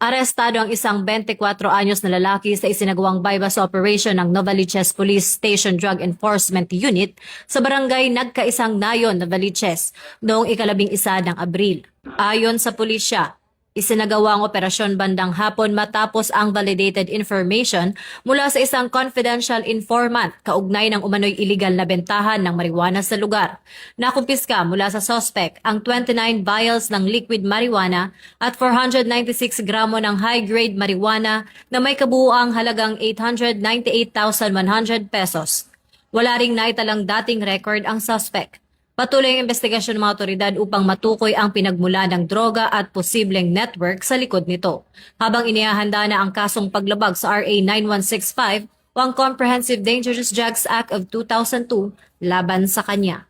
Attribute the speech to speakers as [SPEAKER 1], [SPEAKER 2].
[SPEAKER 1] Arestado ang isang 24 anyos na lalaki sa isinagawang bypass operation ng Novaliches Police Station Drug Enforcement Unit sa barangay Nagkaisang Nayon, Novaliches noong 11 ng Abril. Ayon sa pulisya, isinagawa ang operasyon bandang hapon matapos ang validated information mula sa isang confidential informant kaugnay ng umano'y iligal na bentahan ng marijuana sa lugar. Nakumpiska mula sa suspect ang 29 vials ng liquid marijuana at 496 gramo ng high-grade marijuana na may kabuuang halagang 898,100 pesos. Wala ring naitalang dating record ang suspect. Patuloy ang investigasyon ng mga otoridad upang matukoy ang pinagmula ng droga at posibleng network sa likod nito, habang inihahanda na ang kasong paglabag sa RA 9165 o ang Comprehensive Dangerous Drugs Act of 2002 laban sa kanya.